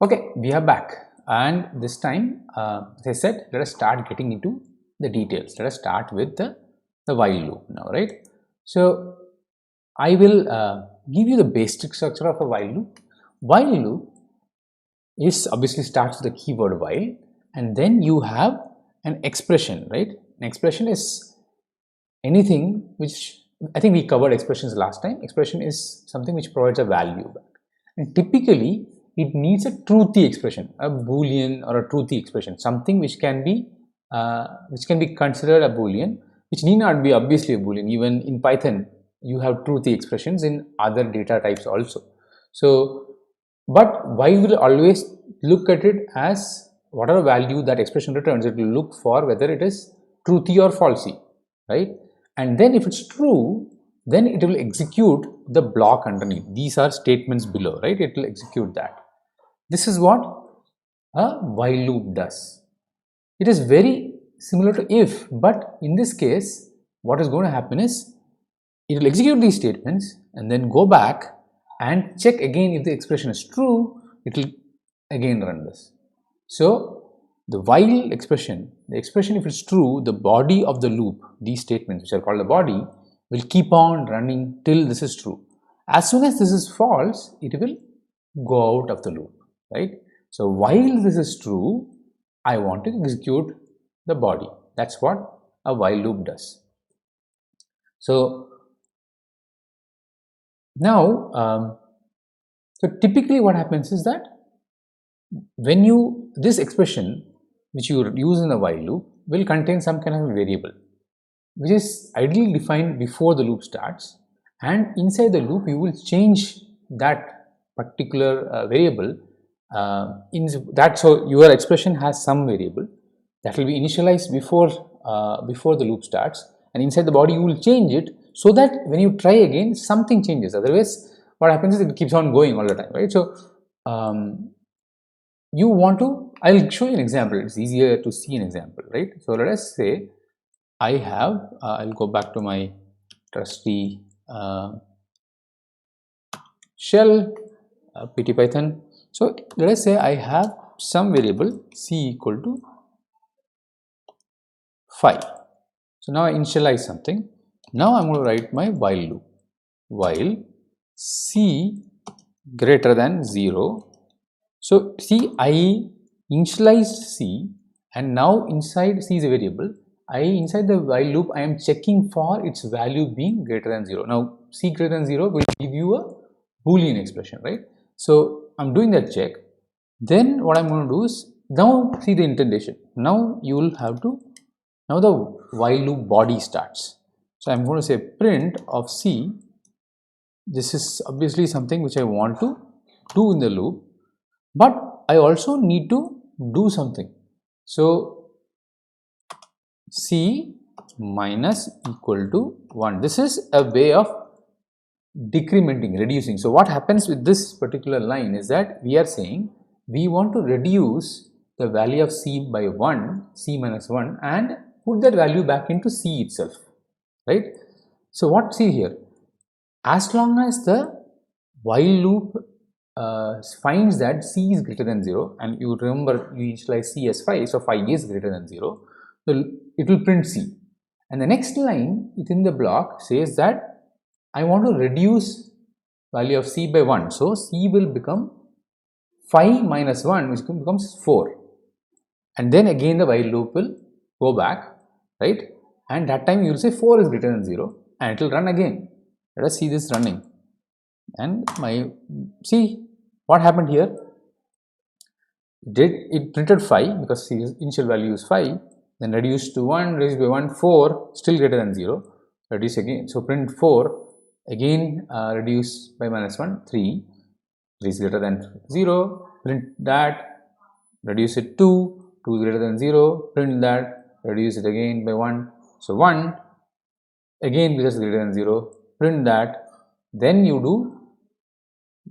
Okay, we are back, and this time, as I said, let us start getting into the details. Let us start with the while loop now, right? So, I will give you the basic structure of a while loop. While loop is obviously starts with the keyword while, and then you have an expression, right? An expression is anything which, I think we covered expressions last time. Expression is something which provides a value back, and typically it needs a truthy expression, a boolean or a truthy expression, something which can be considered a boolean, which need not be obviously a boolean. Even in Python you have truthy expressions in other data types also. So but while will always look at it as whatever value that expression returns, it will look for whether it is truthy or falsy, right? And then if it's true, then it will execute the block underneath. These are statements below, right? It will execute that. This is what a while loop does. It is very similar to if, but in this case, what is going to happen is it will execute these statements and then go back and check again if the expression is true. It will again run this. So the while expression, the expression if it's true, the body of the loop, these statements which are called the body, will keep on running till this is true. As soon as this is false, it will go out of the loop, right? So while this is true, I want to execute the body. That's what a while loop does. So now, so typically what happens is that when this expression which you use in the while loop will contain some kind of a variable which is ideally defined before the loop starts, and inside the loop you will change that particular variable in that. So your expression has some variable that will be initialized before the loop starts, and inside the body you will change it so that when you try again something changes. Otherwise what happens is it keeps on going all the time, right? So you want to, I'll show you an example. It's easier to see an example, right? So let us say I have I'll go back to my trusty shell ptpython. So let us say I have some variable c equal to 5. So now I initialize something. Now I'm going to write my while loop. While c greater than 0. So see, I initialized c, and now inside c is a variable. Inside the while loop I am checking for its value being greater than 0. Now c greater than 0 will give you a boolean expression, right? So I'm doing that check. Then what I'm going to do is, now see the indentation. Now you will have to, now the while loop body starts. So I'm going to say print of c. This is obviously something which I want to do in the loop, but I also need to do something. So c minus equal to 1. This is a way of decrementing, reducing. So what happens with this particular line is that we are saying we want to reduce the value of c by 1, c minus 1, and put that value back into c itself, right? So what, see here, as long as the while loop finds that c is greater than 0, and you remember you initialize c as 5, so 5 is greater than 0, so it will print c. And the next line within the block says that I want to reduce value of c by 1, so c will become 5 minus 1, which becomes 4, and then again the while loop will go back, right? And that time you will say 4 is greater than 0, and it will run again. Let us see this running, and see what happened here. It printed 5 because the initial value is 5, then reduced to 1, reduced by 1, 4, still greater than 0, reduce again. So print 4, again reduce by minus 1, 3, 3 is greater than 0, print that, reduce it 2, 2 is greater than 0, print that, reduce it again by 1, so 1, again because is greater than 0, print that, then you do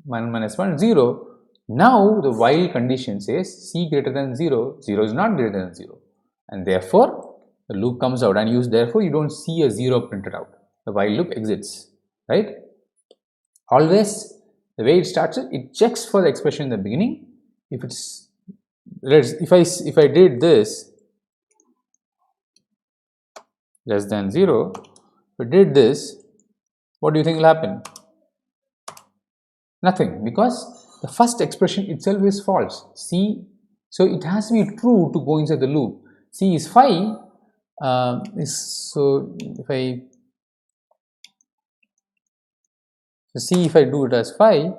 minus 1, 0. Now the while condition says c greater than 0, 0 is not greater than 0, and therefore the loop comes out, and therefore you don't see a 0 printed out. The while loop exits, right? Always the way it starts, it checks for the expression in the beginning, if it's, if I did this less than 0, if I did this, what do you think will happen? Nothing, because the first expression itself is false. C, so it has to be true to go inside the loop. C is 5, so if I do it as 5,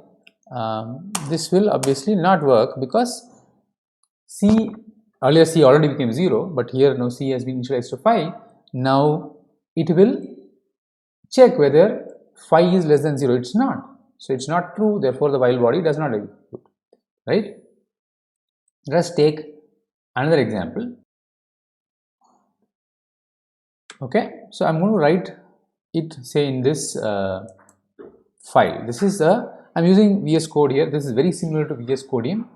this will obviously not work, because C, earlier C already became 0, but here now C has been initialized to 5. Now it will check whether 5 is less than 0. It's not. So it's not true, therefore the while body does not execute, right? Let us take another example. Okay, so I'm going to write it, say, in this file. This is I'm using VS Code here. This is very similar to VS Codium.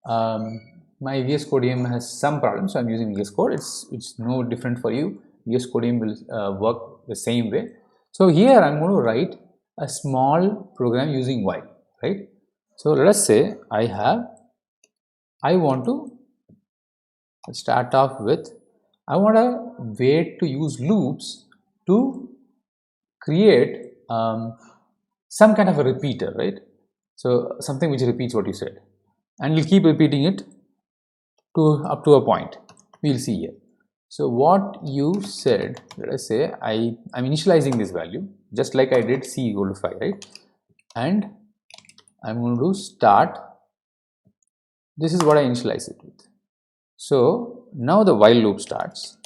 My VS Codium has some problems, so I'm using VS Code. It's no different for you. VS Codium will work the same way. So here I'm going to write a small program using while, right? So let us say I want to start off with, I want a way to use loops to create some kind of a repeater, right? So something which repeats what you said, and we'll keep repeating it up to a point. We'll see here. So what you said, let us say I'm initializing this value just like I did C equal to 5, right? And I'm going to start. This is what I initialize it with. So now the while loop starts.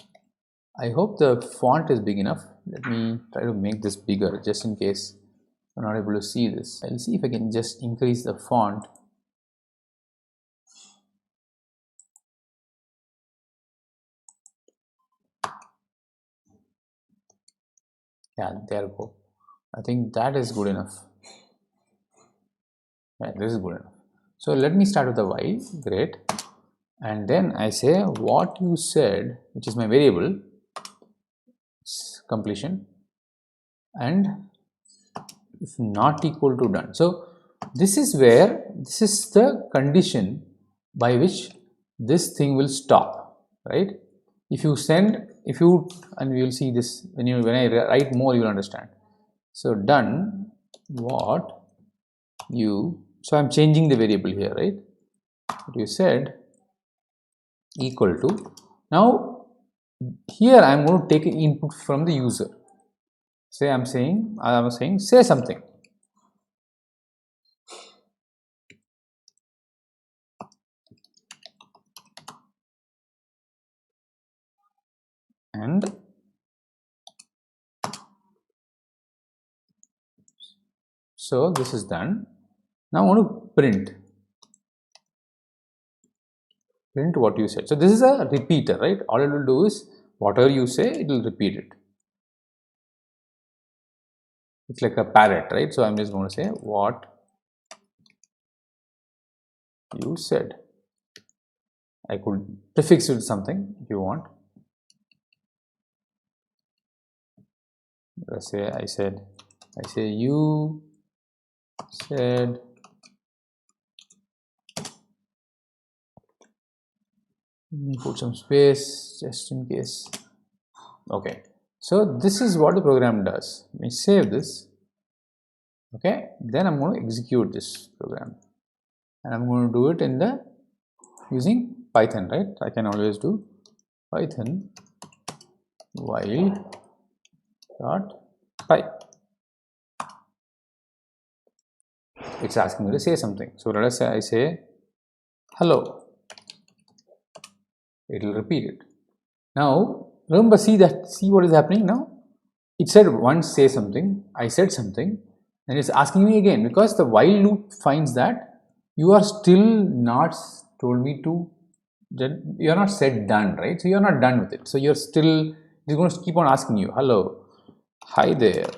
I hope the font is big enough. Let me try to make this bigger just in case I'm not able to see this. I'll see if I can just increase the font. Yeah, there we go. I think that is good enough. Yeah, this is good enough. So let me start with the while. Great. And then I say what you said, which is my variable, completion, and if not equal to done. So this is the condition by which this thing will stop, right? If you and we will see this when I write more, you will understand. So done what you, so I'm changing the variable here, right? What you said equal to, now here I'm going to take an input from the user. Say I'm saying say something. And so this is done. Now I want to print what you said. So this is a repeater, right? All it will do is whatever you say, it will repeat it. It's like a parrot, right? So I'm just going to say what you said. I could prefix it with something if you want. Let's say I say you said let me put some space just in case. Okay, so this is what the program does. Let me save this. Okay, then I'm going to execute this program, and I'm going to do it in the using Python, right? I can always do Python while .py. It's asking me to say something. So let us say I say hello. It will repeat it. Now remember, see what is happening now. It said once say something, I said something, and it's asking me again, because the while loop finds that you are still not told me to, that you are not said done, right? So you are not done with it. So you're still, it's going to keep on asking you, hello, hi there,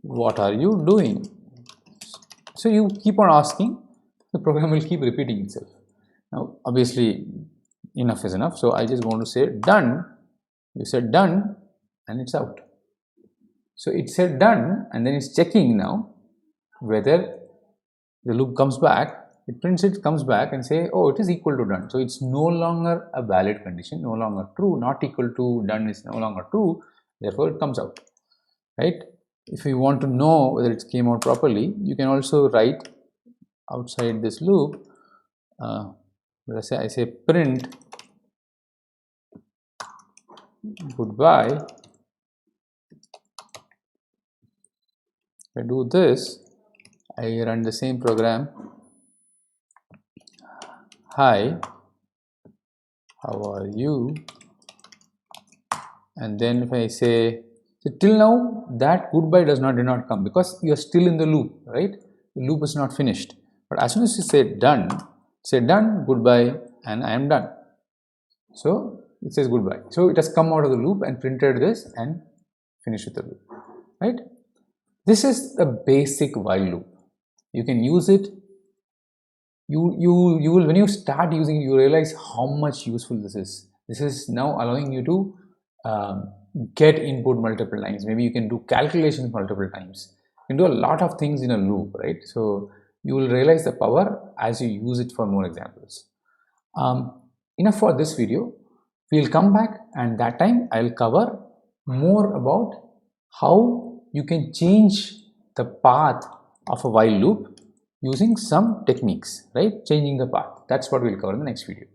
what are you doing? So you keep on asking, the program will keep repeating itself. Now obviously enough is enough, so I just want to say done. You said done and it's out. So it said done, and then it's checking now whether the loop comes back, it prints it, comes back and say, oh, it is equal to done. So it's no longer a valid condition, no longer true, not equal to done is no longer true, therefore it comes out, right? If you want to know whether it came out properly, you can also write outside this loop, let's say I say print goodbye. If I do this, I run the same program. Hi, how are you? And then if I say, so till now that goodbye did not come because you are still in the loop, right? The loop is not finished. But as soon as you say done, goodbye, and I am done. So it says goodbye. So it has come out of the loop and printed this and finished with the loop, right? This is the basic while loop. You can use it. You will, when you start using it, you realize how much useful this is. This is now allowing you to get input multiple times. Maybe you can do calculations multiple times. You can do a lot of things in a loop, right? So you will realize the power as you use it for more examples. Enough for this video. We'll come back, and that time I'll cover more about how you can change the path of a while loop using some techniques, right? Changing the path. That's what we'll cover in the next video.